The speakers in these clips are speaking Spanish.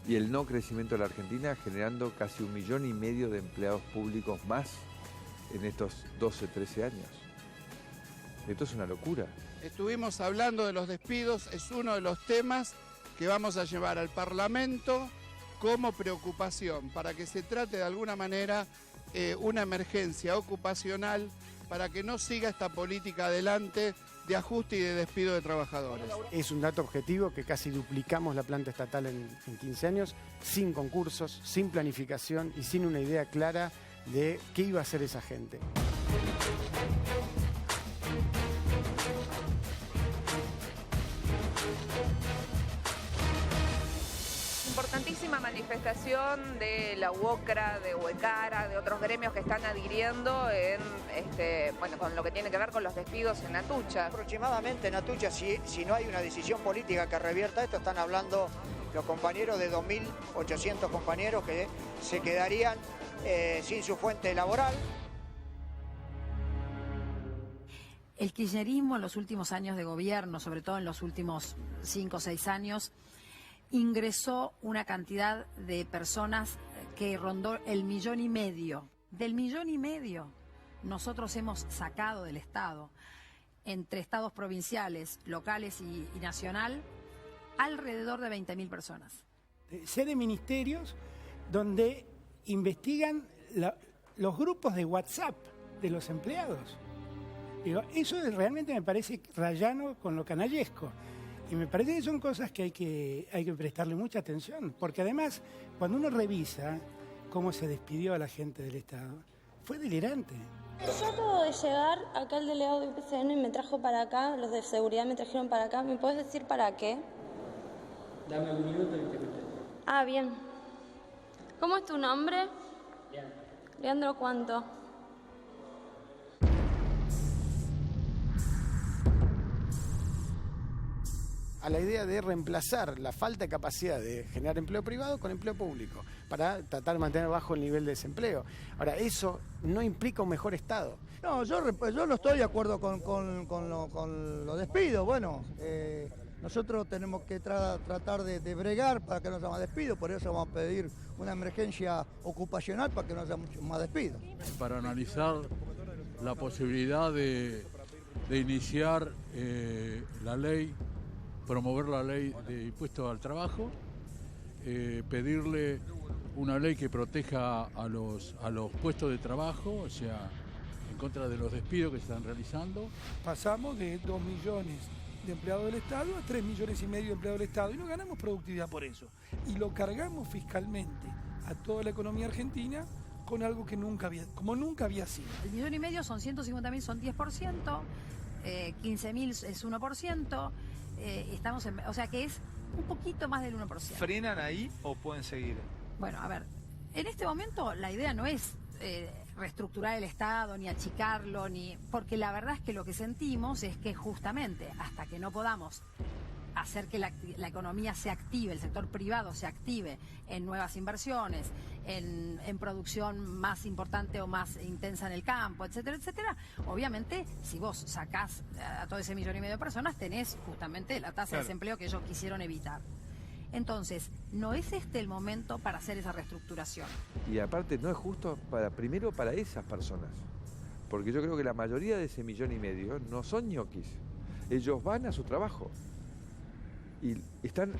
y el no crecimiento de la Argentina, generando casi 1,5 millones de empleados públicos más en estos 12, 13 años. Esto es una locura. Estuvimos hablando de los despidos, es uno de los temas que vamos a llevar al Parlamento como preocupación, para que se trate de alguna manera una emergencia ocupacional, para que no siga esta política adelante de ajuste y de despido de trabajadores. Es un dato objetivo que casi duplicamos la planta estatal en 15 años, sin concursos, sin planificación y sin una idea clara de qué iba a hacer esa gente. Importantísima manifestación de la UOCRA, de Huecara, de otros gremios que están adhiriendo en, con lo que tiene que ver con los despidos en Atucha. Aproximadamente en Atucha, si no hay una decisión política que revierta esto, están hablando los compañeros de 2.800 compañeros que se quedarían sin su fuente laboral. El kirchnerismo en los últimos años de gobierno, sobre todo en los últimos 5 o 6 años, ingresó una cantidad de personas que rondó el 1,5 millones. Del 1,5 millones nosotros hemos sacado del Estado, entre estados provinciales, locales y nacional, alrededor de 20.000 personas. Sé de ministerios donde investigan los grupos de WhatsApp de los empleados. Digo, eso realmente me parece rayano con lo canallesco. Y me parece que son cosas que hay que prestarle mucha atención, porque además, cuando uno revisa cómo se despidió a la gente del Estado, fue delirante. Yo acabo de llegar, acá el delegado de UPCN me trajo para acá, los de seguridad me trajeron para acá. ¿Me puedes decir para qué? Dame un minuto y te contesto. Ah, bien. ¿Cómo es tu nombre? Leandro. Leandro, ¿cuánto? A la idea de reemplazar la falta de capacidad de generar empleo privado con empleo público, para tratar de mantener bajo el nivel de desempleo. Ahora, eso no implica un mejor Estado. No, yo no estoy de acuerdo con los despidos. Bueno, nosotros tenemos que tratar de bregar para que no haya más despidos, por eso vamos a pedir una emergencia ocupacional para que no haya mucho más despidos. Para analizar la posibilidad de iniciar la ley, promover la ley de impuestos al trabajo, pedirle una ley que proteja a los puestos de trabajo, o sea, en contra de los despidos que se están realizando. Pasamos de 2 millones de empleados del Estado a 3,5 millones de empleados del Estado y no ganamos productividad por eso. Y lo cargamos fiscalmente a toda la economía argentina con algo que nunca había sido. El 1,5 millones son 150.000, son 10%, 15.000 es 1%, o sea que es un poquito más del 1%. ¿Frenan ahí o pueden seguir? Bueno, a ver, en este momento la idea no es reestructurar el Estado, ni achicarlo, porque la verdad es que lo que sentimos es que justamente hasta que no podamos hacer que la economía se active, el sector privado se active en nuevas inversiones, en producción más importante o más intensa en el campo, etcétera, etcétera. Obviamente, si vos sacás a todo ese 1,5 millones de personas, tenés justamente la tasa de desempleo que ellos quisieron evitar. Entonces, ¿no es este el momento para hacer esa reestructuración? Y aparte no es justo primero para esas personas, porque yo creo que la mayoría de ese 1,5 millones no son ñoquis. Ellos van a su trabajo y están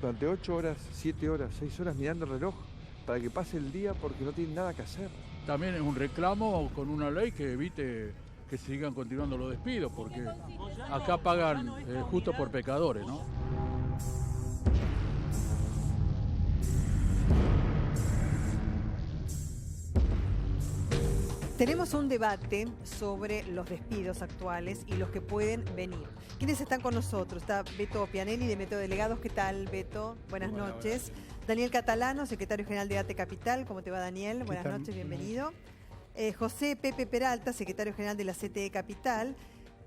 durante 8 horas, 7 horas, 6 horas mirando el reloj para que pase el día porque no tienen nada que hacer. También es un reclamo con una ley que evite que sigan continuando los despidos, porque acá pagan justo por pecadores, ¿no? Tenemos un debate sobre los despidos actuales y los que pueden venir. ¿Quiénes están con nosotros? Está Beto Pianelli de Método Delegados. ¿Qué tal, Beto? Buenas noches. Daniel Catalano, secretario general de ATE Capital. ¿Cómo te va, Daniel? Buenas noches, bienvenido. José Pepe Peralta, secretario general de la CTE Capital.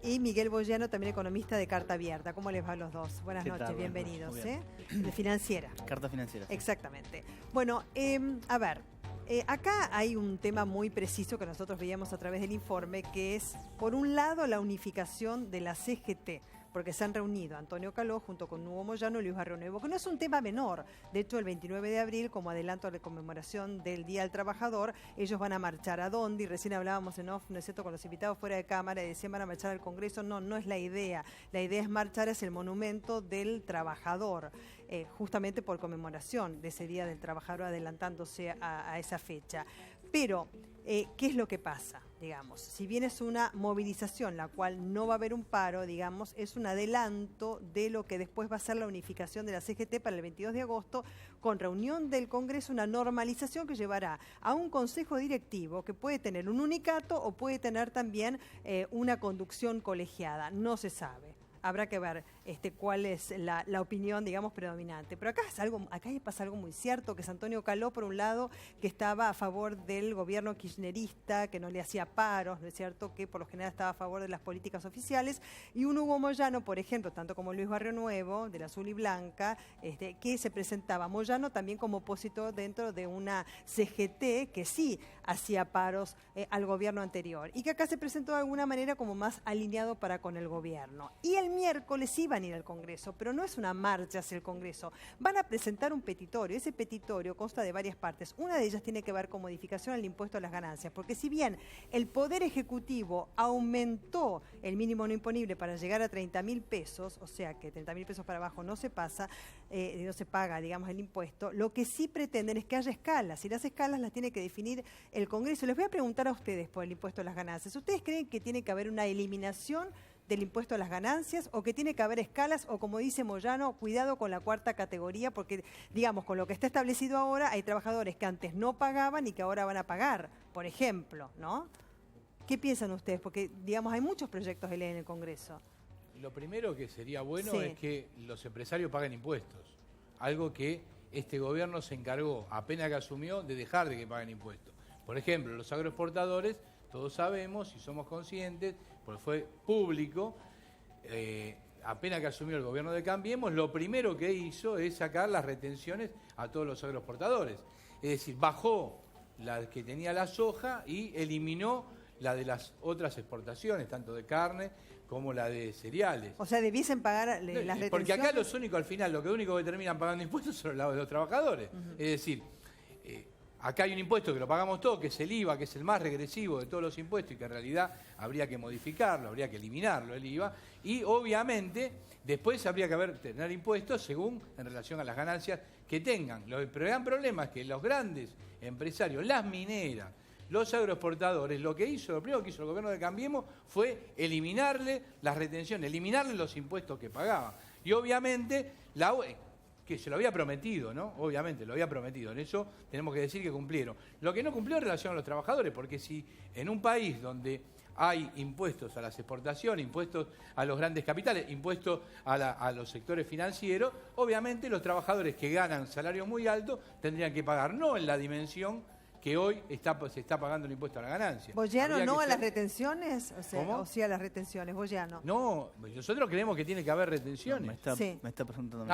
Y Miguel Boyano, también economista de Carta Abierta. ¿Cómo les va a los dos? Buenas noches, bienvenidos. De Financiera. Carta Financiera. Sí. Exactamente. Bueno, a ver. Acá hay un tema muy preciso que nosotros veíamos a través del informe, que es, por un lado, la unificación de la CGT, porque se han reunido Antonio Caló junto con Hugo Moyano y Luis Barrio Nuevo, que no es un tema menor. De hecho, el 29 de abril, como adelanto de conmemoración del Día del Trabajador, ellos van a marchar. ¿A dónde? Y recién hablábamos en off, ¿no es cierto?, con los invitados fuera de cámara, y decían van a marchar al Congreso. No, no es la idea. La idea es marchar hacia el monumento del trabajador, justamente por conmemoración de ese Día del Trabajador, adelantándose a esa fecha. Pero, ¿qué es lo que pasa? Digamos, si bien es una movilización, la cual no va a haber un paro, digamos, es un adelanto de lo que después va a ser la unificación de la CGT para el 22 de agosto, con reunión del Congreso, una normalización que llevará a un consejo directivo que puede tener un unicato o puede tener también una conducción colegiada, no se sabe. Habrá que ver cuál es la opinión, digamos, predominante. Pero acá pasa algo muy cierto, que es Antonio Caló, por un lado, que estaba a favor del gobierno kirchnerista, que no le hacía paros, ¿no es cierto?, que por lo general estaba a favor de las políticas oficiales, y un Hugo Moyano, por ejemplo, tanto como Luis Barrio Nuevo, del Azul y Blanca, que se presentaba Moyano también como opositor dentro de una CGT que sí hacía paros al gobierno anterior, y que acá se presentó de alguna manera como más alineado para con el gobierno. Y el miércoles iban a ir al Congreso, pero no es una marcha hacia el Congreso. Van a presentar un petitorio. Ese petitorio consta de varias partes. Una de ellas tiene que ver con modificación al impuesto a las ganancias, porque si bien el Poder Ejecutivo aumentó el mínimo no imponible para llegar a 30.000 pesos, o sea que 30.000 pesos para abajo no se pasa, no se paga, digamos, el impuesto, lo que sí pretenden es que haya escalas, y las escalas las tiene que definir el Congreso. Les voy a preguntar a ustedes por el impuesto a las ganancias. ¿Ustedes creen que tiene que haber una eliminación del impuesto a las ganancias, o que tiene que haber escalas, o como dice Moyano, cuidado con la cuarta categoría, porque, digamos, con lo que está establecido ahora, hay trabajadores que antes no pagaban y que ahora van a pagar, por ejemplo, ¿no? ¿Qué piensan ustedes? Porque, digamos, hay muchos proyectos de ley en el Congreso. Lo primero que sería bueno Sí. es que los empresarios paguen impuestos, algo que este gobierno se encargó, apenas que asumió, de dejar de que paguen impuestos. Por ejemplo, los agroexportadores, todos sabemos y somos conscientes, porque fue público, apenas que asumió el gobierno de Cambiemos, lo primero que hizo es sacar las retenciones a todos los agroexportadores. Es decir, bajó la que tenía la soja y eliminó la de las otras exportaciones, tanto de carne como la de cereales. O sea, debiesen pagar las retenciones. Porque acá los únicos, al final, lo único que terminan pagando impuestos son los trabajadores. Es decir, acá hay un impuesto que lo pagamos todos, que es el IVA, que es el más regresivo de todos los impuestos y que en realidad habría que modificarlo, habría que eliminarlo, el IVA. Y obviamente después habría que tener impuestos según en relación a las ganancias que tengan. El gran problema es que los grandes empresarios, las mineras, los agroexportadores, lo primero que hizo el gobierno de Cambiemos fue eliminarle las retenciones, eliminarle los impuestos que pagaban. Y obviamente que se lo había prometido, ¿no? Obviamente, lo había prometido. En eso tenemos que decir que cumplieron. Lo que no cumplió en relación a los trabajadores, porque si en un país donde hay impuestos a las exportaciones, impuestos a los grandes capitales, impuestos a los sectores financieros, obviamente los trabajadores que ganan salarios muy altos tendrían que pagar, no en la dimensión que hoy se está pagando el impuesto a la ganancia. ¿Boyano no a las retenciones? O sí a las retenciones, Boyano. No, nosotros creemos que tiene que haber retenciones. Me está preguntando.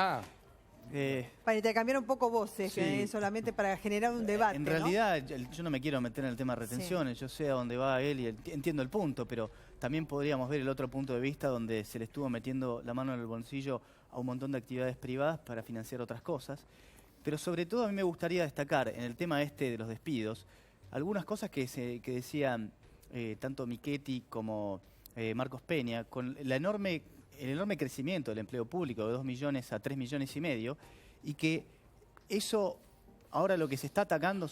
Para intercambiar un poco voces, solamente para generar un debate. En realidad, yo no me quiero meter en el tema de retenciones, yo sé a dónde va él y entiendo el punto, pero también podríamos ver el otro punto de vista donde se le estuvo metiendo la mano en el bolsillo a un montón de actividades privadas para financiar otras cosas. Pero sobre todo a mí me gustaría destacar en el tema de los despidos algunas cosas que decían tanto Michetti como Marcos Peña, con el enorme crecimiento del empleo público de 2 millones a 3 millones y medio, y que eso ahora lo que se está atacando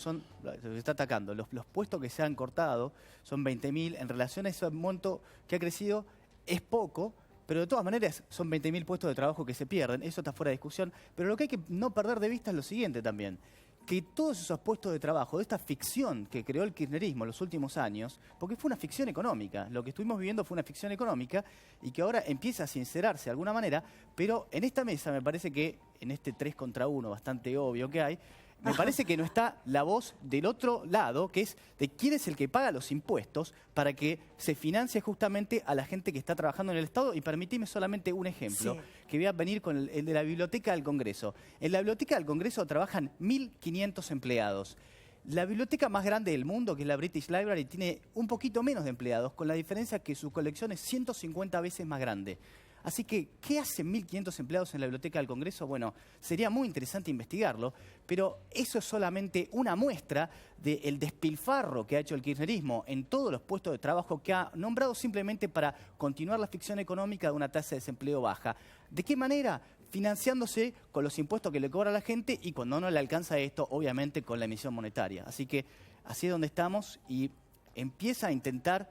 los puestos que se han cortado son 20.000, en relación a ese monto que ha crecido es poco, pero de todas maneras son 20.000 puestos de trabajo que se pierden, eso está fuera de discusión, pero lo que hay que no perder de vista es lo siguiente también, que todos esos puestos de trabajo, de esta ficción que creó el kirchnerismo en los últimos años, porque fue una ficción económica, lo que estuvimos viviendo fue una ficción económica y que ahora empieza a sincerarse de alguna manera, pero en esta mesa me parece que en este 3 contra 1 bastante obvio que hay, me parece que no está la voz del otro lado, que es de quién es el que paga los impuestos para que se financie justamente a la gente que está trabajando en el Estado. Y permitime solamente un ejemplo, que voy a venir con el de la Biblioteca del Congreso. En la Biblioteca del Congreso trabajan 1.500 empleados. La biblioteca más grande del mundo, que es la British Library, tiene un poquito menos de empleados, con la diferencia que su colección es 150 veces más grande. Así que, ¿qué hacen 1.500 empleados en la Biblioteca del Congreso? Bueno, sería muy interesante investigarlo, pero eso es solamente una muestra del despilfarro que ha hecho el kirchnerismo en todos los puestos de trabajo que ha nombrado simplemente para continuar la ficción económica de una tasa de desempleo baja. ¿De qué manera? Financiándose con los impuestos que le cobra la gente y cuando no le alcanza esto, obviamente con la emisión monetaria. Así que así es donde estamos y empieza a intentar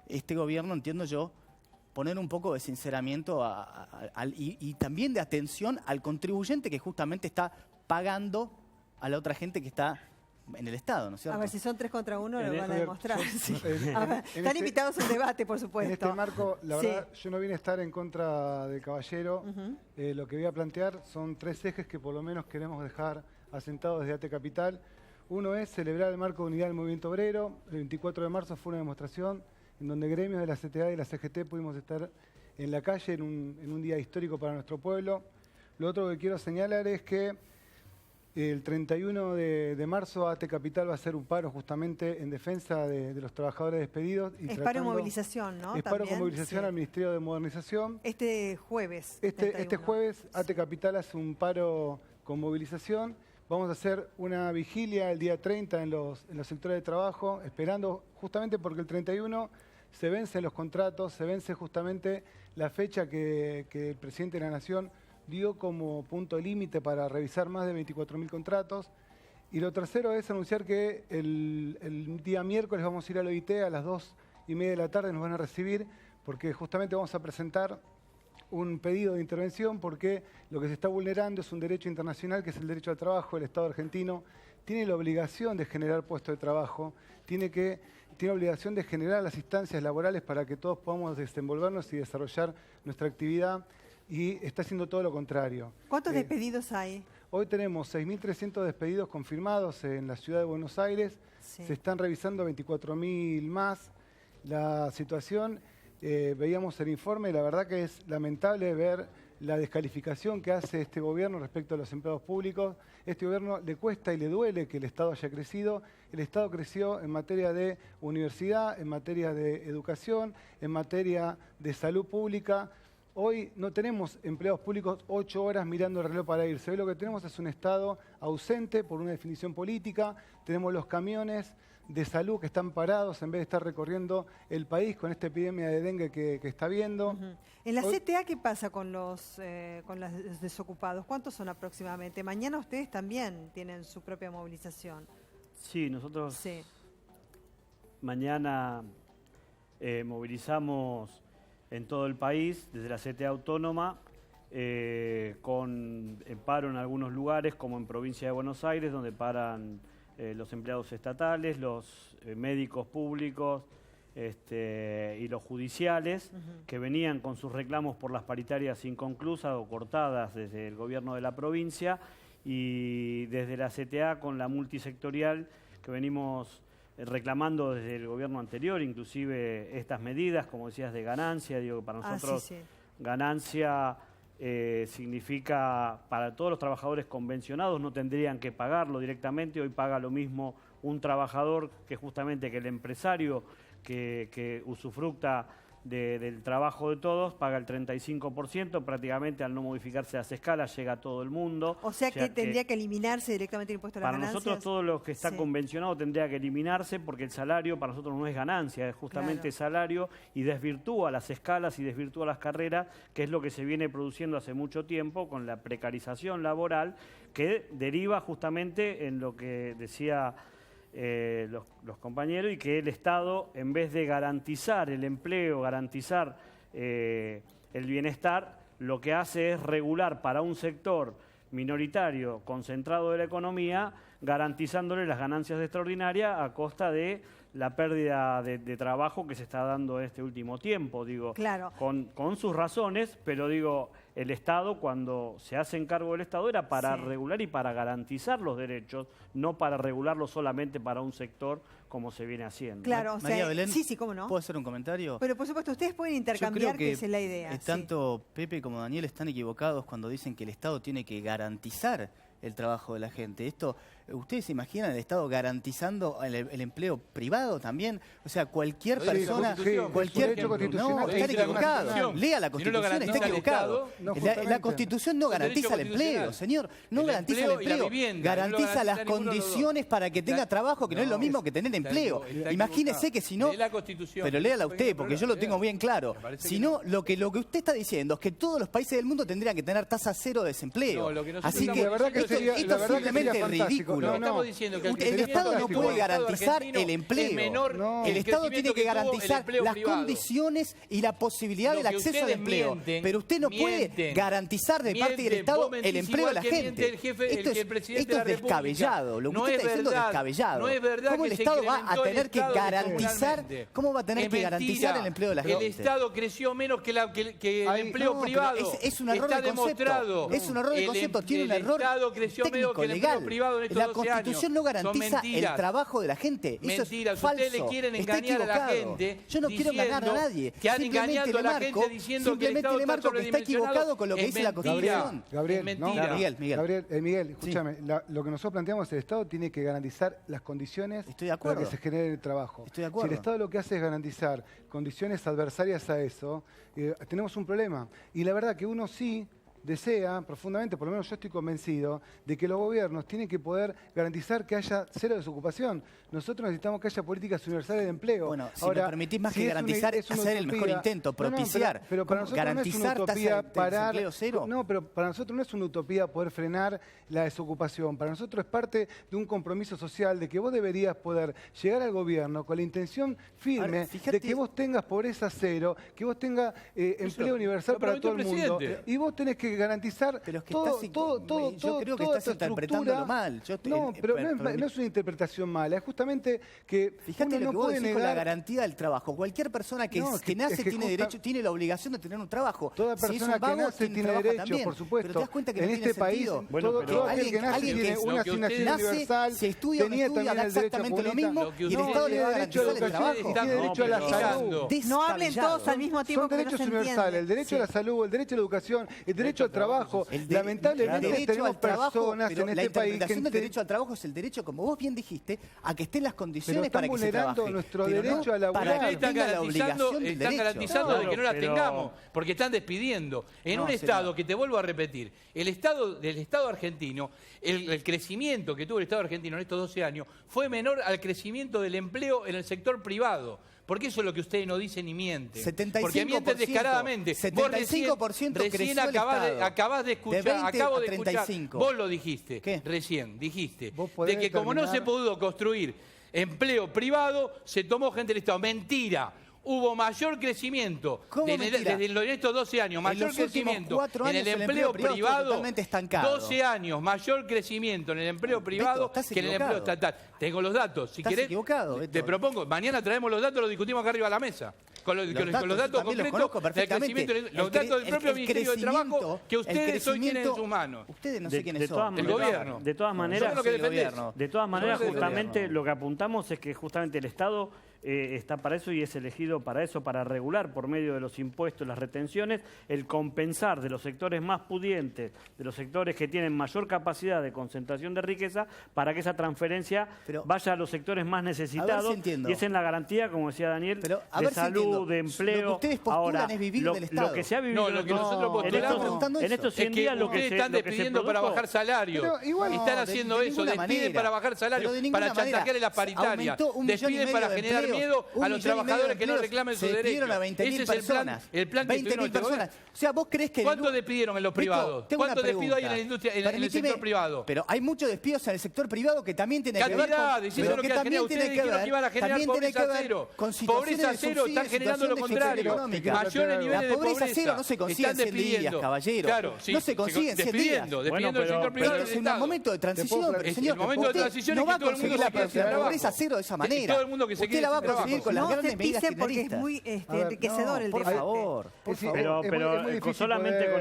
este gobierno, entiendo yo, poner un poco de sinceramiento y también de atención al contribuyente que justamente está pagando a la otra gente que está en el Estado, ¿no es cierto? A ver, si son 3 contra 1 lo van a demostrar. Sí. En Están invitados a un debate, por supuesto. En este marco, la verdad, yo no vine a estar en contra del caballero. Lo que voy a plantear son 3 ejes que por lo menos queremos dejar asentados desde ATE Capital. Uno es celebrar el marco de unidad del movimiento obrero. El 24 de marzo fue una demostración en donde gremios de la CTA y la CGT pudimos estar en la calle en un día histórico para nuestro pueblo. Lo otro que quiero señalar es que el 31 de marzo ATE Capital va a hacer un paro justamente en defensa de los trabajadores despedidos. Es paro y movilización, ¿no? Es paro con movilización al Ministerio de Modernización. Este jueves. Este jueves ATE Capital hace un paro con movilización. Vamos a hacer una vigilia el día 30 en los sectores de trabajo, esperando justamente porque el 31 se vencen los contratos, se vence justamente la fecha que el presidente de la Nación dio como punto límite para revisar más de 24.000 contratos. Y lo tercero es anunciar que el día miércoles vamos a ir al OIT a las 2:30 de la tarde, nos van a recibir, porque justamente vamos a presentar un pedido de intervención porque lo que se está vulnerando es un derecho internacional que es el derecho al trabajo. El Estado argentino tiene la obligación de generar puestos de trabajo, tiene obligación de generar las instancias laborales para que todos podamos desenvolvernos y desarrollar nuestra actividad y está haciendo todo lo contrario. ¿Cuántos despedidos hay? Hoy tenemos 6.300 despedidos confirmados en la ciudad de Buenos Aires, se están revisando 24.000 más. La situación... veíamos el informe y la verdad que es lamentable ver la descalificación que hace este gobierno respecto a los empleados públicos. Este gobierno le cuesta y le duele que el Estado haya crecido. El Estado creció en materia de universidad, en materia de educación, en materia de salud pública. Hoy no tenemos empleados públicos 8 horas mirando el reloj para irse. Hoy lo que tenemos es un Estado ausente por una definición política. Tenemos los camiones de salud que están parados en vez de estar recorriendo el país con esta epidemia de dengue que está habiendo. En la CTA, ¿qué pasa con los desocupados? ¿Cuántos son aproximadamente? Mañana ustedes también tienen su propia movilización. Sí, nosotros mañana movilizamos en todo el país, desde la CTA autónoma, con paro en algunos lugares, como en provincia de Buenos Aires, donde paran los empleados estatales, los médicos públicos y los judiciales, que venían con sus reclamos por las paritarias inconclusas o cortadas desde el gobierno de la provincia, y desde la CTA con la multisectorial que venimos reclamando desde el gobierno anterior, inclusive estas medidas, como decías, de ganancia. Digo, para nosotros ganancia significa, para todos los trabajadores convencionados, no tendrían que pagarlo directamente. Hoy paga lo mismo un trabajador que justamente que el empresario que usufructa del trabajo de todos, paga el 35%, prácticamente al no modificarse las escalas llega a todo el mundo. O sea que tendría que eliminarse directamente el impuesto a las ganancias. Para nosotros todo lo que está convencionado tendría que eliminarse, porque el salario para nosotros no es ganancia, es justamente salario, y desvirtúa las escalas y desvirtúa las carreras, que es lo que se viene produciendo hace mucho tiempo con la precarización laboral, que deriva justamente en lo que decía los compañeros, y que el Estado, en vez de garantizar el empleo, garantizar el bienestar, lo que hace es regular para un sector minoritario concentrado de la economía, garantizándole las ganancias extraordinarias a costa de la pérdida de trabajo que se está dando en este último tiempo, digo, con sus razones, pero digo, el Estado, cuando se hace encargo del Estado, era para regular y para garantizar los derechos, no para regularlo solamente para un sector como se viene haciendo. Claro, o sea, María Belén, ¿cómo no? ¿puedo hacer un comentario? Pero por supuesto, ustedes pueden intercambiar, que esa es la idea. Tanto Pepe como Daniel están equivocados cuando dicen que el Estado tiene que garantizar el trabajo de la gente. Esto ¿Ustedes se imaginan el Estado garantizando el empleo privado también? O sea, cualquier persona... cualquier no, están equivocados. Lea la Constitución, está equivocado. La Constitución no garantiza el empleo, señor. No garantiza el empleo. Garantiza las condiciones para que tenga trabajo, que no es lo mismo que tener empleo. Imagínese que si no... Pero léala usted, porque yo lo tengo bien claro. Si no, lo que usted está diciendo es que todos los países del mundo tendrían que tener tasa cero de desempleo. Así que esto es simplemente ridículo. El Estado no puede garantizar el empleo. El Estado tiene que garantizar las condiciones y la posibilidad del acceso al empleo. Pero usted no puede garantizar de parte del Estado el empleo de la gente. Esto es descabellado. Lo que usted está diciendo es descabellado. ¿Cómo el Estado va a tener que garantizar? ¿Cómo va a tener que garantizar el empleo de la gente? El Estado creció menos que el empleo privado. Es un error de concepto. Es un error de concepto. Tiene un error técnico, legal. La Constitución no garantiza el trabajo de la gente. Eso es falso. Ustedes le quieren engañar a la gente. Yo no quiero engañar a nadie. Que han engañado a la gente diciendo que el Estado está sobredimensionado. Está equivocado con lo que dice la Constitución. Miguel, escúchame. Lo que nosotros planteamos es que el Estado tiene que garantizar las condiciones para que se genere el trabajo. Estoy de acuerdo. Si el Estado lo que hace es garantizar condiciones adversarias a eso, tenemos un problema. Y la verdad que uno sí desea profundamente, por lo menos yo estoy convencido, de que los gobiernos tienen que poder garantizar que haya cero desocupación. Nosotros necesitamos que haya políticas universales de empleo. Bueno, si me permitís más que garantizar, hacer el mejor intento, propiciar, pero para nosotros garantizar no es una utopía parar desempleo cero. No, pero para nosotros no es una utopía poder frenar la desocupación. Para nosotros es parte de un compromiso social de que vos deberías poder llegar al gobierno con la intención firme de que vos tengas pobreza cero, que vos tengas empleo universal para todo el mundo. Y vos tenés que garantizar yo creo que estás interpretándolo mal. No, pero no es una interpretación mala, es justamente que fíjate uno lo que vos decís con la negar... garantía del trabajo. Cualquier persona que nace tiene derecho, tiene la obligación de tener un trabajo. Toda persona que nace tiene derecho, también. por supuesto. Pero te das cuenta que en no este tiene país, sentido. todo aquel que nace tiene una asignación universal, se estudia o no estudia, da exactamente lo mismo y el Estado le va a garantizar el trabajo. Tiene derecho a la salud. No hablen todos al mismo tiempo. Son derechos universales, el derecho a la salud, el derecho a la educación, el derecho al trabajo. Lamentablemente tenemos personas en este país que... El derecho al trabajo es el derecho, como vos bien dijiste, a que estén las condiciones para que se trabaje. Nuestro derecho a laburar. Están garantizando de que no las tengamos, porque están despidiendo. En un Estado, que te vuelvo a repetir, del Estado argentino, el crecimiento que tuvo el Estado argentino en estos 12 años fue menor al crecimiento del empleo en el sector privado. Porque eso es lo que ustedes no dicen ni mienten. 75%, porque mienten descaradamente. 75% recién acabás de escuchar, acabo de escuchar, vos lo dijiste, ¿qué? Recién dijiste, de que como no se pudo construir empleo privado, se tomó gente del Estado. Mentira. Hubo mayor crecimiento desde estos 12 años, mayor crecimiento en el empleo privado, totalmente estancado. 12 años, mayor crecimiento en el empleo privado que en el empleo estatal. Tengo los datos, si querés, te propongo, mañana traemos los datos, los discutimos acá arriba de la mesa. Con los datos concretos del crecimiento, los datos del propio Ministerio de Trabajo que ustedes hoy tienen en sus manos. Ustedes no sé quiénes son. El gobierno. De todas maneras, justamente lo que apuntamos es que justamente el Estado está para eso y es elegido para eso, para regular por medio de los impuestos, las retenciones, el compensar de los sectores más pudientes, de los sectores que tienen mayor capacidad de concentración de riqueza, para que esa transferencia vaya a los sectores más necesitados. Y es en la garantía, como decía Daniel, de salud, de empleo. Lo que ustedes postulan es vivir del Estado. Lo que se ha vivido lo que nosotros postulamos en estos 100 días, lo que ustedes están despidiendo para bajar salarios. Están haciendo eso, despiden para bajar salarios, para chantajear en las paritarias, despiden para generar miedo a los trabajadores que no reclamen sus derechos. Ese es el plan que tuvieron este gobierno. O sea, ¿vos crees que ¿cuánto despidieron en los privados? ¿Cuántos despidos hay en la industria, en el sector privado? Pero hay muchos despidos en el sector privado que también tiene que ver con... diciendo lo que también ustedes dijeron que iban a generar pobreza cero. Pobreza cero, están generando lo contrario. Mayores niveles de pobreza. La pobreza cero no se consigue en 100 días, caballero. Claro, no se consigue en 100 días. Despidiendo el sector privado. Es un momento de transición, pero señor, el momento de transición no es va a que todo el mundo conseguir la pobreza cero de esa manera. Todo el mundo que se usted la va a conseguir con las grandes medidas kirchneristas. Porque es muy enriquecedor el debate. Por favor. Pero solamente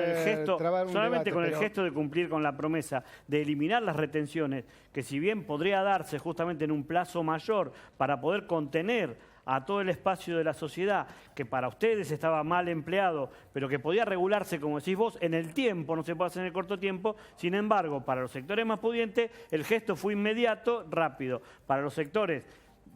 con el gesto de cumplir con la promesa de eliminar las retenciones, que si bien podría darse justamente en un plazo mayor para poder contener a todo el espacio de la sociedad, que para ustedes estaba mal empleado, pero que podía regularse, como decís vos, en el tiempo, no se puede hacer en el corto tiempo. Sin embargo, para los sectores más pudientes, el gesto fue inmediato, rápido. Para los sectores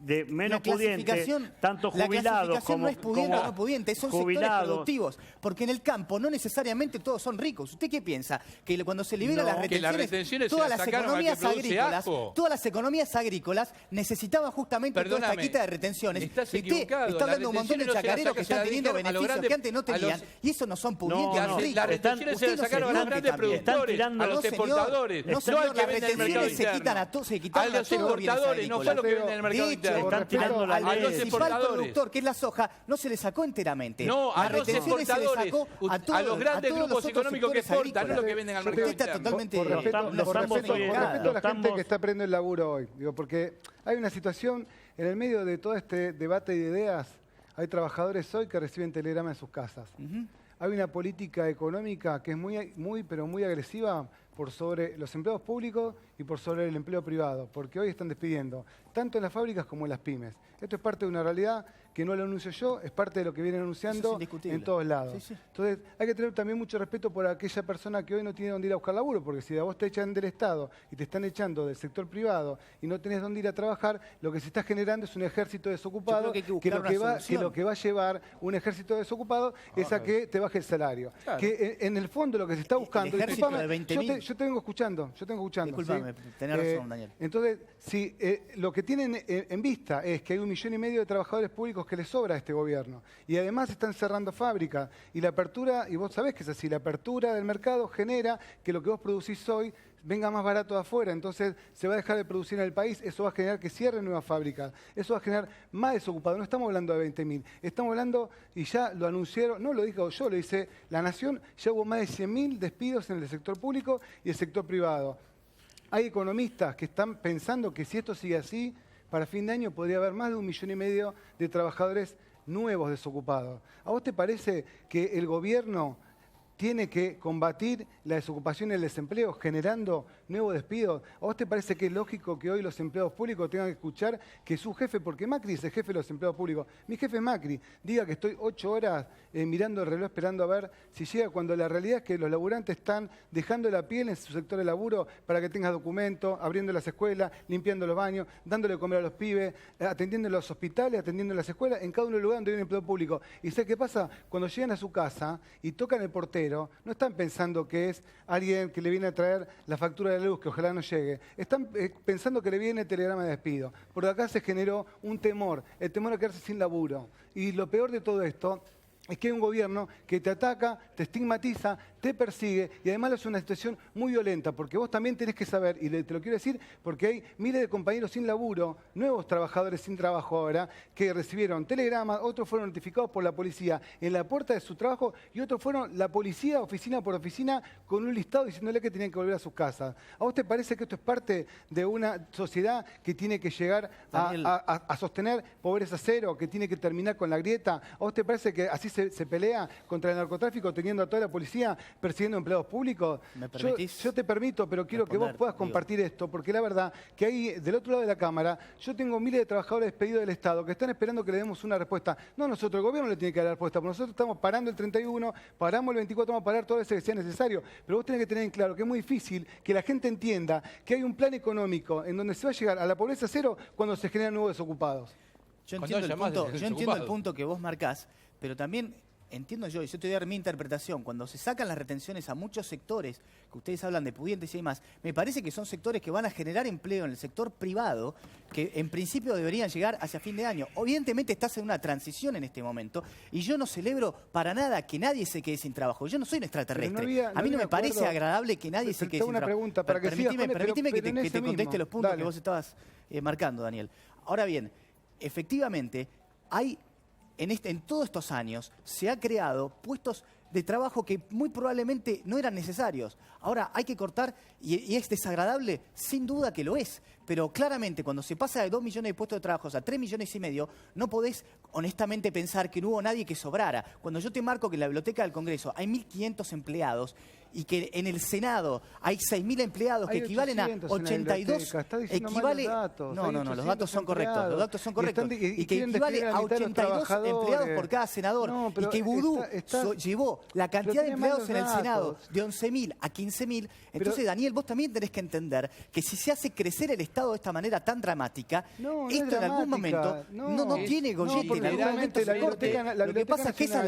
de menos pudientes, tanto jubilados como no es pudiente o no pudiente, son sectores productivos, porque en el campo no necesariamente todos son ricos. ¿Usted qué piensa? Que cuando se liberan las retenciones, todas las economías agrícolas necesitaban justamente toda esta quita de retenciones. Estás equivocado. Está hablando de un montón de chacareros que están teniendo beneficios que antes no tenían, y eso no son pudientes ni ricos. Las retenciones se las sacaron a los grandes productores, a los exportadores, no al que vende en el mercado interno. Se quitan a los exportadores, no son los que venden en el mercado interno. Están tirando la ley. Al principal productor, que es la soja, no se le sacó enteramente. No, a los exportadores, a los grandes grupos económicos que exportan, no los que venden al mercado interno. Por respeto a la gente que está aprendiendo el laburo hoy. Digo, porque hay una situación, en el medio de todo este debate de ideas, hay trabajadores hoy que reciben telegramas en sus casas. Hay una política económica que es pero muy agresiva por sobre los empleados públicos y por sobre el empleo privado, porque hoy están despidiendo, tanto en las fábricas como en las pymes. Esto es parte de una realidad que no lo anuncio yo, es parte de lo que vienen anunciando en todos lados. Entonces, hay que tener también mucho respeto por aquella persona que hoy no tiene dónde ir a buscar laburo, porque si a vos te echan del Estado y te están echando del sector privado y no tenés dónde ir a trabajar, lo que se está generando es un ejército desocupado, que lo que va a llevar un ejército desocupado es a que te baje el salario. Claro. Que en el fondo lo que se está buscando... El ejército de 20.000. Yo te vengo escuchando. Disculpame, tenés razón, Daniel. Entonces, si lo que tienen en vista es que hay 1,5 millones de trabajadores públicos que les sobra a este gobierno, y además están cerrando fábricas, y la apertura, y vos sabés que es así, la apertura del mercado genera que lo que vos producís hoy venga más barato de afuera, entonces se va a dejar de producir en el país, eso va a generar que cierren nuevas fábricas, eso va a generar más desocupados. No estamos hablando de 20.000, estamos hablando, y ya lo anunciaron, no lo digo yo, lo dice La Nación, ya hubo más de 100.000 despidos en el sector público y el sector privado. Hay economistas que están pensando que si esto sigue así, para fin de año podría haber más de 1,5 millones de trabajadores nuevos desocupados. ¿A vos te parece que el gobierno tiene que combatir la desocupación y el desempleo generando nuevos despidos? ¿A vos te parece que es lógico que hoy los empleados públicos tengan que escuchar que su jefe, porque Macri es el jefe de los empleados públicos, mi jefe es Macri, diga que estoy 8 horas mirando el reloj esperando a ver si llega, cuando la realidad es que los laburantes están dejando la piel en su sector de laburo para que tengas documentos, abriendo las escuelas, limpiando los baños, dándole de comer a los pibes, atendiendo en los hospitales, atendiendo en las escuelas, en cada uno de los lugares donde hay un empleo público. ¿Y sé qué pasa? Cuando llegan a su casa y tocan el portero, no están pensando que es alguien que le viene a traer la factura de la luz, que ojalá no llegue. Están pensando que le viene el telegrama de despido. Por acá se generó un temor, el temor a quedarse sin laburo. Y lo peor de todo esto es que hay un gobierno que te ataca, te estigmatiza, te persigue, y además es una situación muy violenta, porque vos también tenés que saber, y te lo quiero decir, porque hay miles de compañeros sin laburo, nuevos trabajadores sin trabajo ahora, que recibieron telegramas, otros fueron notificados por la policía en la puerta de su trabajo, y otros fueron la policía, oficina por oficina, con un listado diciéndole que tenían que volver a sus casas. ¿A vos te parece que esto es parte de una sociedad que tiene que llegar a sostener pobreza cero, que tiene que terminar con la grieta? ¿A vos te parece que así se pelea contra el narcotráfico teniendo a toda la policía persiguiendo empleados públicos? ¿Me permitís? Yo te permito, pero quiero que vos puedas compartir esto, porque la verdad que ahí, del otro lado de la Cámara, yo tengo miles de trabajadores despedidos del Estado que están esperando que le demos una respuesta. No nosotros, el gobierno le tiene que dar la respuesta, porque nosotros estamos parando el 31, paramos el 24, vamos a parar todo ese que sea necesario. Pero vos tenés que tener en claro que es muy difícil que la gente entienda que hay un plan económico en donde se va a llegar a la pobreza cero cuando se generan nuevos desocupados. Yo entiendo el punto que vos marcás, pero también entiendo yo, y yo te voy a dar mi interpretación, cuando se sacan las retenciones a muchos sectores, que ustedes hablan de pudientes y demás, me parece que son sectores que van a generar empleo en el sector privado, que en principio deberían llegar hacia fin de año. Evidentemente estás en una transición en este momento, y yo no celebro para nada que nadie se quede sin trabajo. Yo no soy un extraterrestre. A mí no me parece agradable que nadie se quede sin trabajo. Pregunta para permitime que te conteste los puntos que vos estabas marcando, Daniel. Ahora bien, efectivamente, hay... En todos estos años se ha creado puestos de trabajo que muy probablemente no eran necesarios. Ahora hay que cortar, y es desagradable, sin duda que lo es, pero claramente cuando se pasa de 2 millones de puestos de trabajo a 3,5 millones, no podés honestamente pensar que no hubo nadie que sobrara. Cuando yo te marco que en la Biblioteca del Congreso hay 1.500 empleados y que en el Senado hay 6.000 empleados que equivalen a 82... Equivale... No, los datos son correctos. Los datos son correctos. Y que equivale a 82 empleados por cada senador. Y que Vudú llevó la cantidad de empleados en el Senado de 11.000 a 15.000. Entonces, Daniel, vos también tenés que entender que si se hace crecer el Estado de esta manera tan dramática, esto en algún momento no tiene gollete, en algún momento se corte. Lo que pasa es que esa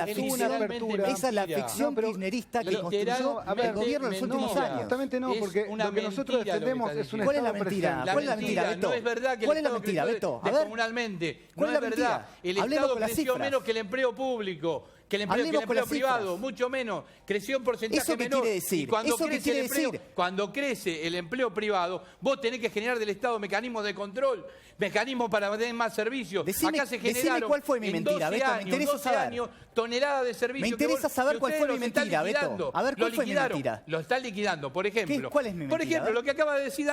es la ficción kirchnerista que construyó el gobierno en los últimos años. Exactamente no, porque lo que nosotros defendemos es un ¿Cuál es Estado la mentira? presente. ¿Cuál es la mentira, Beto? No es verdad que ¿Cuál es el la Estado mentira, creció Beto? A ver. descomunalmente. No ¿Cuál es es la verdad. mentira? El Hablemos Estado con las creció cifras. menos que el empleo público, que el empleo privado, mucho menos. Creció en porcentaje ¿Eso qué menor. quiere decir? Y cuando ¿Eso qué crece quiere el empleo, decir? cuando crece el empleo privado, vos tenés que generar del Estado mecanismos de control, mecanismos para tener más servicios. Acá se generaron cuál fue mi mentira, en 12 Beto, me años, interesa 12 saber. años, toneladas de servicios. Me interesa saber cuál fue mi mentira, Beto. A ver, ¿cuál fue mi mentira? Lo están liquidando, por ejemplo. ¿Cuál es mi mentira? Por ejemplo, lo que acaba de decir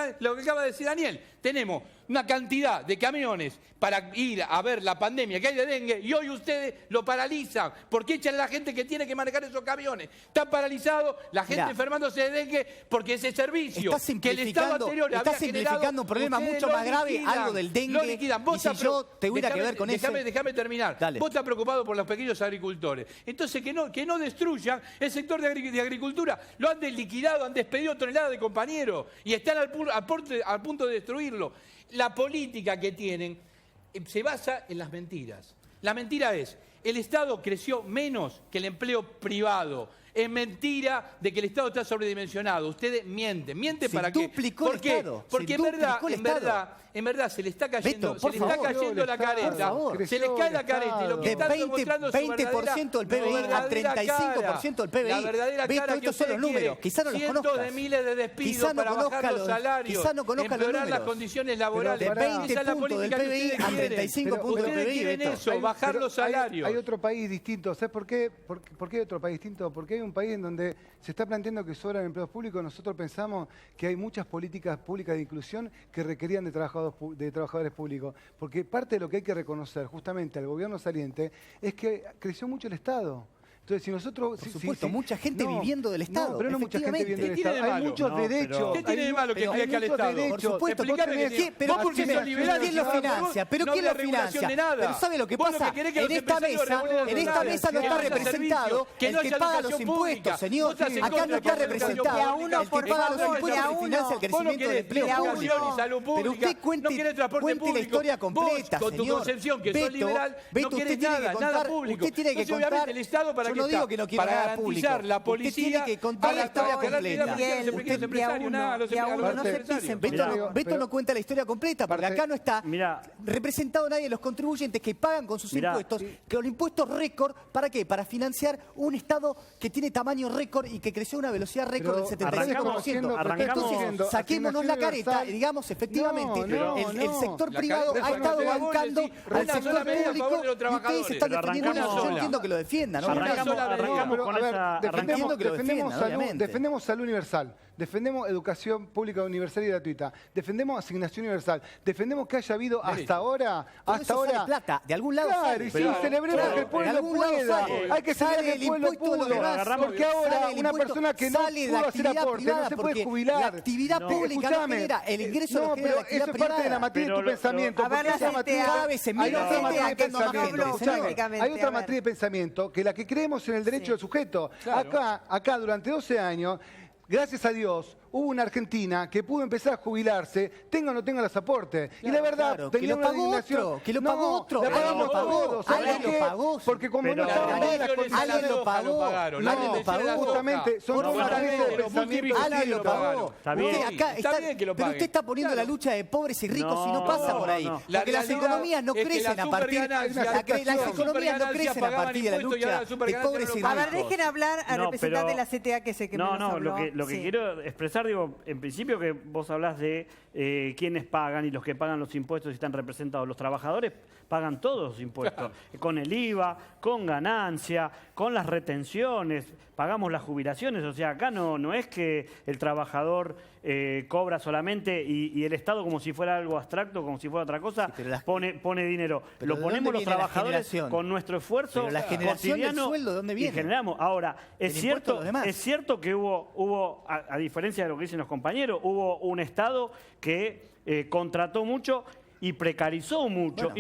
Daniel. Tenemos una cantidad de camiones para ir a ver la pandemia que hay de dengue y hoy ustedes lo paralizan. Porque echan a la gente que tiene que manejar esos camiones. Están paralizados, la gente enfermándose de dengue porque ese servicio que el Estado anterior había simplificando un problema mucho más grave, algo del dengue. Lo liquidan. Y si yo tuviera que ver con eso... Déjame terminar. Dale. Vos estás preocupado por los pequeños agricultores. Entonces, que no destruyan el sector de agricultura. Lo han liquidado, han despedido toneladas de compañeros y están al punto de destruirlo. La política que tienen se basa en las mentiras. La mentira es, el Estado creció menos que el empleo privado. Es mentira de que el Estado está sobredimensionado. Ustedes mienten. ¿Mienten para qué? ¿Por qué? Porque en verdad se le está cayendo, la careta. Se les cae la careta y lo que están demostrando es 20% del PBI a 35% del PBI. La verdadera cara estos son los números. Quizá no los conozcas. Cientos de miles de despidos para bajar los salarios, empeorar las condiciones laborales. Esa es la política que ustedes quieren. Ustedes quieren eso, bajar los salarios. Hay otro país distinto. ¿Sabes por qué? ¿Por qué hay otro país distinto? Porque hay un país en donde se está planteando que sobran empleos públicos. Nosotros pensamos que hay muchas políticas públicas de inclusión que requerían de trabajadores públicos. Porque parte de lo que hay que reconocer justamente al gobierno saliente es que creció mucho el Estado. Entonces, si nosotros... Por supuesto, mucha gente viviendo del Estado. No, pero no mucha gente viviendo del Estado. Hay muchos derechos. ¿Qué tiene de malo que crezca el Estado? Por supuesto, ¿quién lo financia? ¿Pero quién lo financia? Pero ¿sabe lo que pasa? En esta mesa no está representado el que paga los impuestos, señor. Acá no está representado el que paga los impuestos y financia el crecimiento del empleo público. Pero usted cuente la historia completa, señor. Con tu concepción, que sos liberal, no querés nada público. Usted tiene que contar... el Estado para no digo que no quiera nada público. La policía, usted tiene que contar la historia completa. Beto no cuenta la historia completa, porque acá no está representado nadie de los contribuyentes que pagan con sus impuestos, que los impuestos récord, ¿para qué? Para financiar un Estado que tiene tamaño récord y que creció a una velocidad récord del 75%. Entonces, saquémonos la careta y digamos, efectivamente, el sector privado ha estado bancando al sector público y ustedes se están defendiendo eso. Yo entiendo que lo defiendan, ¿no? Defendemos salud universal, defendemos educación pública universal y gratuita, defendemos asignación universal, defendemos que haya habido hasta ahora plata, de algún lado claro, y si celebremos que el pueblo pueda, hay que celebrar que el pueblo pudo, porque ahora una persona que no pudo hacer aporte no se puede jubilar. La actividad pública no genera, el ingreso no genera la actividad privada. Eso es parte de la matriz de tu pensamiento. Hay otra matriz de pensamiento que la que creemos en el derecho del sujeto. Acá durante 12 años, gracias a Dios, hubo una Argentina que pudo empezar a jubilarse, tenga o no tenga los aportes. Y la verdad, tenía una indignación. Que lo pagó otro. La pagamos todos. Alguien lo pagó. Porque como no estaban dadas las condiciones... Alguien lo pagó. Justamente, son dos matrices de pensamiento. Alguien lo pagó. Pero usted está poniendo la lucha de pobres y ricos y no pasa por ahí. Porque las economías no crecen a partir de la lucha de pobres y ricos. A ver, dejen hablar al representante de la CTA que sé que lo que quiero expresar pensar, digo, en principio que vos hablás de quiénes pagan y los que pagan los impuestos y están representados. Los trabajadores pagan todos los impuestos, con el IVA, con ganancia, con las retenciones, pagamos las jubilaciones. O sea, acá no es que el trabajador cobra solamente y el Estado, como si fuera algo abstracto, como si fuera otra cosa, sí, pone dinero. Lo ponemos los trabajadores con nuestro esfuerzo pero la generación cotidiano del sueldo, ¿de dónde viene? Y generamos. Ahora, es cierto que hubo a diferencia de lo que dicen los compañeros, hubo un Estado que contrató mucho y precarizó mucho,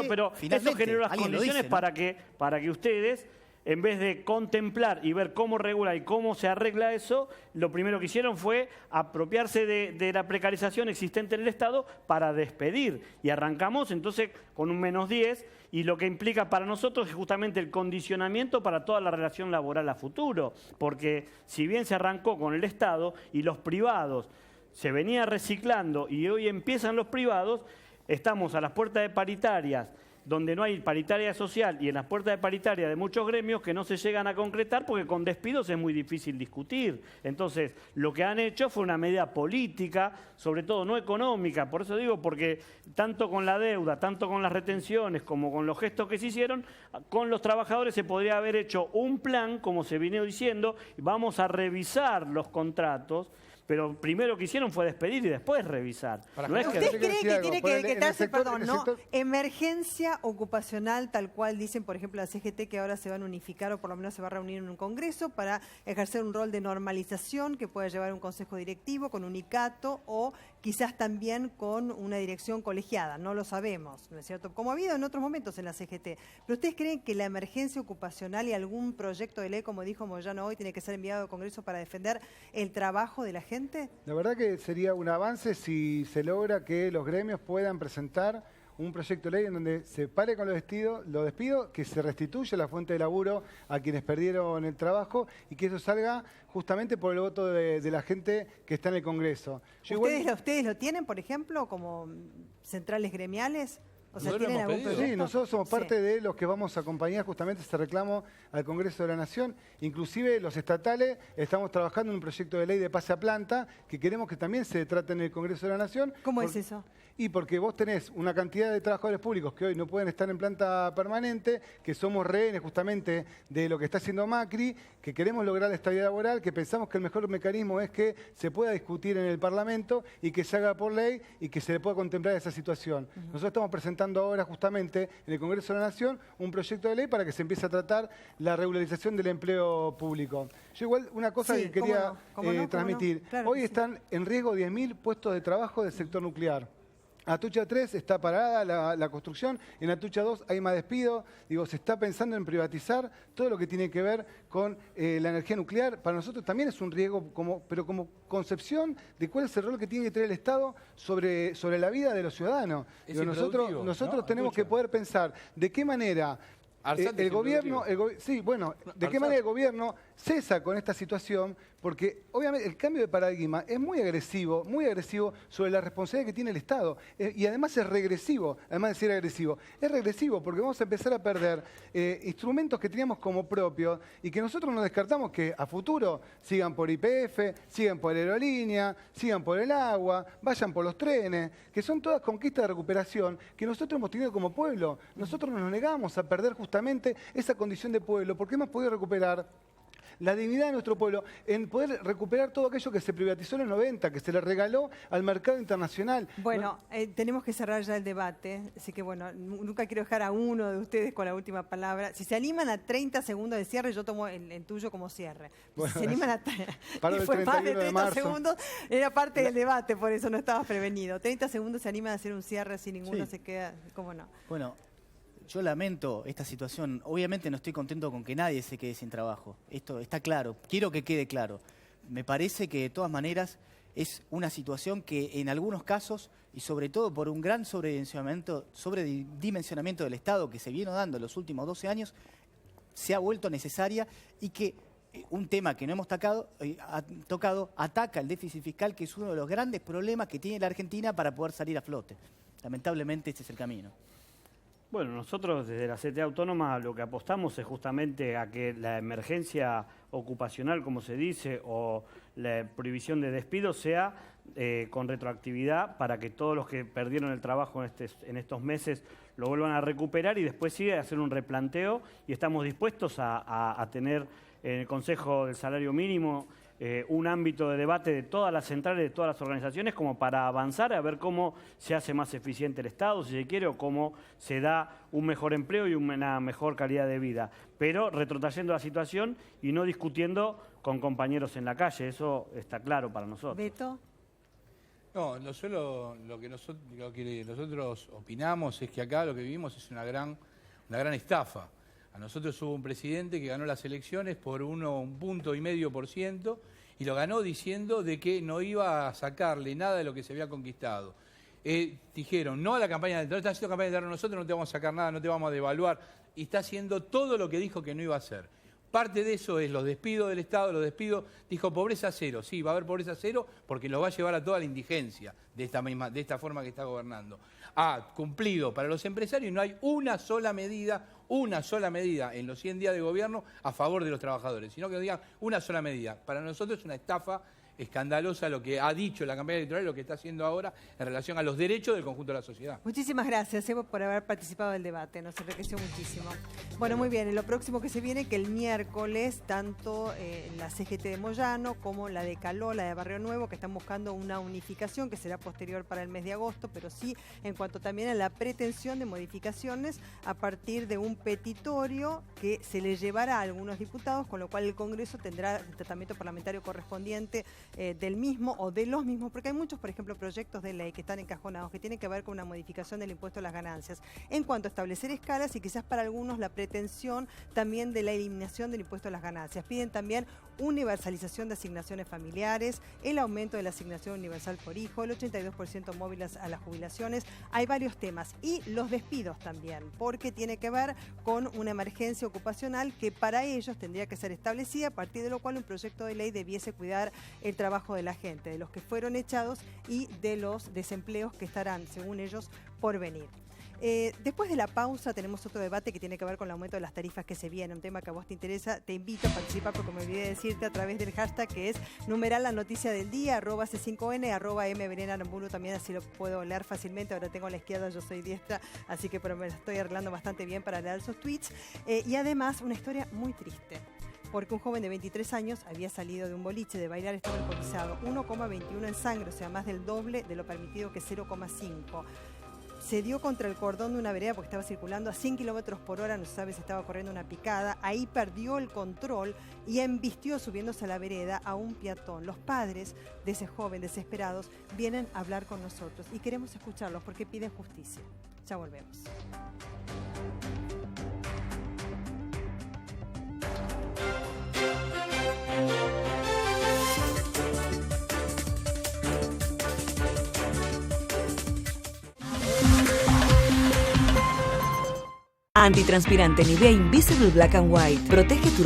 pero eso generó las condiciones para que ustedes, en vez de contemplar y ver cómo regula y cómo se arregla eso, lo primero que hicieron fue apropiarse de la precarización existente en el Estado para despedir. Y arrancamos entonces con un -10, y lo que implica para nosotros es justamente el condicionamiento para toda la relación laboral a futuro. Porque si bien se arrancó con el Estado y los privados se venía reciclando y hoy empiezan los privados, estamos a las puertas de paritarias, donde no hay paritaria social, y en las puertas de paritaria de muchos gremios que no se llegan a concretar porque con despidos es muy difícil discutir. Entonces, lo que han hecho fue una medida política, sobre todo no económica. Por eso digo, porque tanto con la deuda, tanto con las retenciones, como con los gestos que se hicieron, con los trabajadores se podría haber hecho un plan, como se vino diciendo, vamos a revisar los contratos. Pero primero que hicieron fue despedir y después revisar. ¿Ustedes creen que tiene que darse, emergencia ocupacional, tal cual dicen, por ejemplo, la CGT, que ahora se van a unificar o por lo menos se va a reunir en un congreso para ejercer un rol de normalización que pueda llevar a un consejo directivo con un ICATO o quizás también con una dirección colegiada? No lo sabemos, ¿no es cierto? Como ha habido en otros momentos en la CGT. ¿Pero ustedes creen que la emergencia ocupacional y algún proyecto de ley, como dijo Moyano hoy, tiene que ser enviado al Congreso para defender el trabajo de la gente? La verdad que sería un avance si se logra que los gremios puedan presentar un proyecto de ley en donde se pare con los despidos, que se restituya la fuente de laburo a quienes perdieron el trabajo y que eso salga justamente por el voto de la gente que está en el Congreso. ¿Ustedes lo tienen, por ejemplo, como centrales gremiales? O sea, ¿tienen algún proyecto? Sí, nosotros somos parte de los que vamos a acompañar justamente ese reclamo al Congreso de la Nación. Inclusive los estatales estamos trabajando en un proyecto de ley de pase a planta que queremos que también se trate en el Congreso de la Nación. ¿Cómo es eso? Y porque vos tenés una cantidad de trabajadores públicos que hoy no pueden estar en planta permanente, que somos rehenes justamente de lo que está haciendo Macri, que queremos lograr la estabilidad laboral, que pensamos que el mejor mecanismo es que se pueda discutir en el Parlamento y que se haga por ley y que se le pueda contemplar esa situación. Nosotros estamos presentando ahora justamente en el Congreso de la Nación un proyecto de ley para que se empiece a tratar la regularización del empleo público. Yo igual una cosa que quería transmitir. Claro hoy están en riesgo 10.000 puestos de trabajo del sector nuclear. Atucha 3 está parada la construcción, en Atucha 2 hay más despido, se está pensando en privatizar todo lo que tiene que ver con la energía nuclear. Para nosotros también es un riesgo, pero como concepción de cuál es el rol que tiene que tener el Estado sobre la vida de los ciudadanos. Nosotros tenemos que poder pensar de qué manera el gobierno, ¿de qué manera el gobierno cesa con esta situación? Porque obviamente el cambio de paradigma es muy agresivo sobre la responsabilidad que tiene el Estado. Y además es regresivo, además de ser agresivo. Es regresivo porque vamos a empezar a perder instrumentos que teníamos como propios y que nosotros nos descartamos que a futuro sigan por YPF, sigan por aerolínea, sigan por el agua, vayan por los trenes, que son todas conquistas de recuperación que nosotros hemos tenido como pueblo. Nosotros nos negamos a perder justamente esa condición de pueblo porque hemos podido recuperar la dignidad de nuestro pueblo, en poder recuperar todo aquello que se privatizó en los 90, que se le regaló al mercado internacional. Bueno, tenemos que cerrar ya el debate, así que bueno, nunca quiero dejar a uno de ustedes con la última palabra. Si se animan a 30 segundos de cierre, yo tomo el tuyo como cierre. Bueno, si se animan a... Paro del 31 más de 30 de marzo. segundos, era parte del debate, por eso no estabas prevenido. 30 segundos se animan a hacer un cierre, si ninguno se queda, ¿cómo no? Bueno. Yo lamento esta situación. Obviamente no estoy contento con que nadie se quede sin trabajo. Esto está claro. Quiero que quede claro. Me parece que de todas maneras es una situación que en algunos casos, y sobre todo por un gran sobredimensionamiento del Estado que se viene dando en los últimos 12 años, se ha vuelto necesaria y que un tema que no hemos tocado ataca el déficit fiscal, que es uno de los grandes problemas que tiene la Argentina para poder salir a flote. Lamentablemente este es el camino. Bueno, nosotros desde la CTA Autónoma lo que apostamos es justamente a que la emergencia ocupacional, como se dice, o la prohibición de despidos sea con retroactividad para que todos los que perdieron el trabajo en estos meses lo vuelvan a recuperar y después sí hacer un replanteo, y estamos dispuestos a tener en el Consejo del Salario Mínimo un ámbito de debate de todas las centrales, de todas las organizaciones, como para avanzar a ver cómo se hace más eficiente el Estado, si se quiere, o cómo se da un mejor empleo y una mejor calidad de vida. Pero retrotrayendo la situación y no discutiendo con compañeros en la calle, eso está claro para nosotros. ¿Beto? No, lo que nosotros opinamos es que acá lo que vivimos es una gran estafa. A nosotros hubo un presidente que ganó las elecciones por 1,5% y lo ganó diciendo de que no iba a sacarle nada de lo que se había conquistado. Dijeron, no a la campaña del terror, está haciendo campaña del terror, nosotros no te vamos a sacar nada, no te vamos a devaluar, y está haciendo todo lo que dijo que no iba a hacer. Parte de eso es los despidos del Estado, los despidos, dijo pobreza cero, sí, va a haber pobreza cero porque lo va a llevar a toda la indigencia de esta forma que está gobernando. Ha cumplido para los empresarios y no hay una sola medida en los 100 días de gobierno a favor de los trabajadores, sino que digan una sola medida. Para nosotros es una estafa escandalosa lo que ha dicho la campaña electoral y lo que está haciendo ahora en relación a los derechos del conjunto de la sociedad. Muchísimas gracias, Evo, por haber participado del debate, nos enriqueció muchísimo. Bueno, muy bien, en lo próximo que se viene, que el miércoles, tanto la CGT de Moyano como la de Caló, la de Barrio Nuevo, que están buscando una unificación que será posterior para el mes de agosto, pero sí en cuanto también a la pretensión de modificaciones a partir de un petitorio que se le llevará a algunos diputados, con lo cual el Congreso tendrá el tratamiento parlamentario correspondiente del mismo o de los mismos, porque hay muchos, por ejemplo, proyectos de ley que están encajonados, que tienen que ver con una modificación del impuesto a las ganancias, en cuanto a establecer escalas y quizás para algunos la pretensión también de la eliminación del impuesto a las ganancias. Piden también universalización de asignaciones familiares, el aumento de la asignación universal por hijo, el 82% móviles a las jubilaciones. Hay varios temas y los despidos también, porque tiene que ver con una emergencia ocupacional que para ellos tendría que ser establecida, a partir de lo cual un proyecto de ley debiese cuidar el trabajo de la gente, de los que fueron echados y de los desempleos que estarán, según ellos, por venir. Después de la pausa tenemos otro debate que tiene que ver con el aumento de las tarifas que se viene, un tema que a vos te interesa. Te invito a participar, porque me olvidé de decirte, a través del hashtag que es numeral la noticia del día, @C5N, @MBerenAramburu, también así lo puedo leer fácilmente. Ahora tengo a la izquierda, yo soy diestra, así que pero me la estoy arreglando bastante bien para leer esos tweets. Y además una historia muy triste, porque un joven de 23 años había salido de un boliche de bailar, estaba alcoholizado, 1,21 en sangre, o sea, más del doble de lo permitido, que 0,5. Se dio contra el cordón de una vereda porque estaba circulando a 100 kilómetros por hora, no se sabe si estaba corriendo una picada. Ahí perdió el control y embistió, subiéndose a la vereda, a un peatón. Los padres de ese joven, desesperados, vienen a hablar con nosotros y queremos escucharlos porque piden justicia. Ya volvemos. Antitranspirante Nivea Invisible Black and White. Protege tu